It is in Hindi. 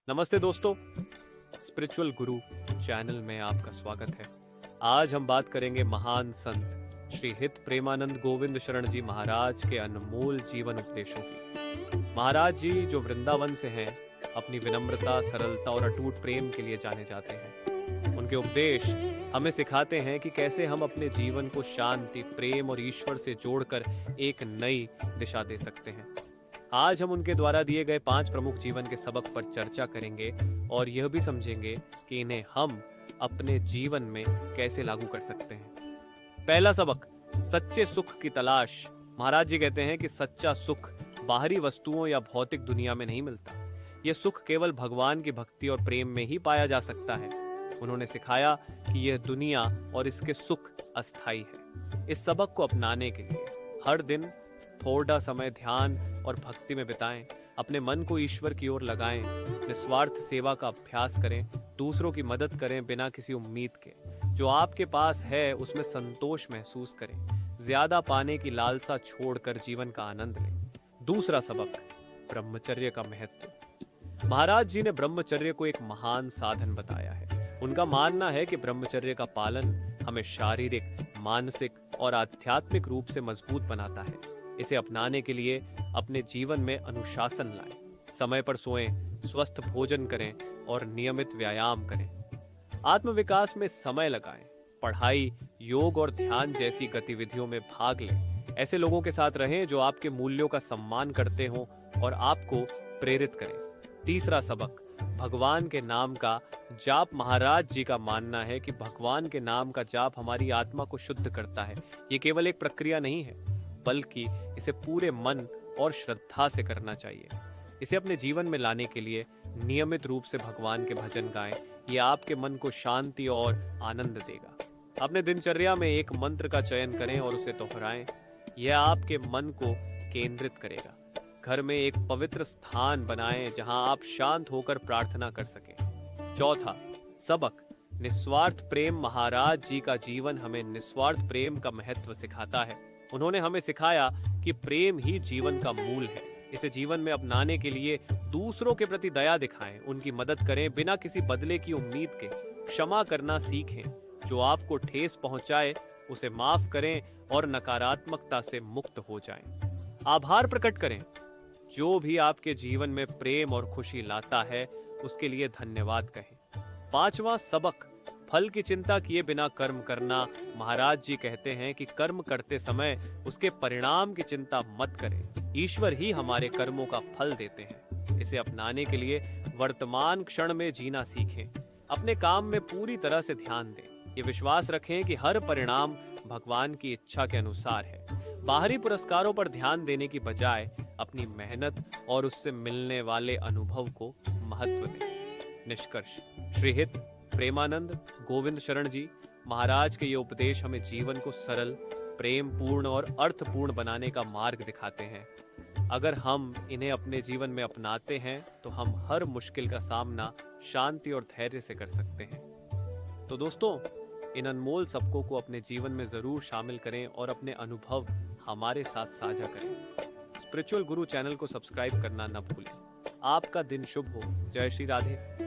नमस्ते दोस्तों, स्पिरिचुअल गुरु चैनल में आपका स्वागत है। आज हम बात करेंगे महान संत श्री हित प्रेमानंद गोविंद शरण जी महाराज के अनमोल जीवन उपदेशों की। महाराज जी जो वृंदावन से हैं, अपनी विनम्रता, सरलता और अटूट प्रेम के लिए जाने जाते हैं। उनके उपदेश हमें सिखाते हैं कि कैसे हम अपने जीवन को शांति, प्रेम और ईश्वर से जोड़कर एक नई दिशा दे सकते हैं। आज हम उनके द्वारा दिए गए 5 प्रमुख जीवन के सबक पर चर्चा करेंगे और यह भी समझेंगे कि इन्हें हम अपने जीवन में कैसे लागू कर सकते हैं। पहला सबक, सच्चे सुख की तलाश। महाराज जी कहते हैं कि सच्चा सुख बाहरी वस्तुओं या भौतिक दुनिया में नहीं मिलता। यह सुख केवल भगवान की भक्ति और प्रेम में ही पाया जा सकता है। उन्होंने सिखाया कि यह दुनिया और इसके सुख अस्थायी है। इस सबक को अपनाने के लिए हर दिन थोड़ा समय ध्यान और भक्ति में बिताएं, अपने मन को ईश्वर की ओर लगाएं, निस्वार्थ सेवा का अभ्यास करें, दूसरों की मदद करें बिना किसी उम्मीद के। जो आपके पास है उसमें संतोष महसूस करें, ज्यादा पाने की लालसा छोड़कर जीवन का आनंद लें। दूसरा सबक, ब्रह्मचर्य का महत्व। महाराज जी ने ब्रह्मचर्य को एक महान साधन बताया है। उनका मानना है कि ब्रह्मचर्य का पालन हमें शारीरिक, मानसिक और आध्यात्मिक रूप से मजबूत बनाता है। इसे अपनाने के लिए अपने जीवन में अनुशासन लाएं, समय पर सोएं, स्वस्थ भोजन करें और नियमित व्यायाम करें। आत्मविकास में समय लगाएं, पढ़ाई, योग और ध्यान जैसी गतिविधियों में भाग लें। ऐसे लोगों के साथ रहें जो आपके मूल्यों का सम्मान करते हों और आपको प्रेरित करें। तीसरा सबक, भगवान के नाम का जाप। महाराज जी का मानना है कि भगवान के नाम का जाप हमारी आत्मा को शुद्ध करता है। ये केवल एक प्रक्रिया नहीं है, बल्कि इसे पूरे मन और श्रद्धा से करना चाहिए। इसे अपने जीवन में लाने के लिए नियमित रूप से भगवान के भजन गाएं। ये आपके मन को शांति और आनंद देगा। अपने दिनचर्या में एक मंत्र का चयन करें और उसे दोहराएं। यह आपके मन को केंद्रित करेगा। घर में एक पवित्र स्थान बनाएं जहां आप शांत होकर प्रार्थना कर सकें। चौथा सबक, निस्वार्थ प्रेम। महाराज जी का जीवन हमें निस्वार्थ प्रेम का महत्व सिखाता है। उन्होंने हमें सिखाया कि प्रेम ही जीवन का मूल है। इसे जीवन में अपनाने के लिए दूसरों के प्रति दया दिखाएं, उनकी मदद करें बिना किसी बदले की उम्मीद के। क्षमा करना सीखें, जो आपको ठेस पहुंचाए उसे माफ करें और नकारात्मकता से मुक्त हो जाएं। आभार प्रकट करें, जो भी आपके जीवन में प्रेम और खुशी लाता है उसके लिए धन्यवाद कहें। पांचवा सबक, फल की चिंता किए बिना कर्म करना। महाराज जी कहते हैं कि कर्म करते समय उसके परिणाम की चिंता मत करें। ईश्वर ही हमारे कर्मों का फल देते हैं। इसे अपनाने के लिए वर्तमान क्षण में जीना सीखें। अपने काम में पूरी तरह से ध्यान दें। ये विश्वास रखें कि हर परिणाम भगवान की इच्छा के अनुसार है। बाहरी पुरस्कारों पर ध्यान देने की बजाय अपनी मेहनत और उससे मिलने वाले अनुभव को महत्व दें। निष्कर्ष, श्री हित प्रेमानंद गोविंद शरण जी महाराज के ये उपदेश हमें जीवन को सरल, प्रेम पूर्ण और अर्थपूर्ण बनाने का मार्ग दिखाते हैं। अगर हम इन्हें अपने जीवन में अपनाते हैं तो हम हर मुश्किल का सामना शांति और धैर्य से कर सकते हैं। तो दोस्तों, इन अनमोल सबकों को अपने जीवन में जरूर शामिल करें और अपने अनुभव हमारे साथ साझा करें। स्पिरिचुअल गुरु चैनल को सब्सक्राइब करना न भूलें। आपका दिन शुभ हो। जय श्री राधे।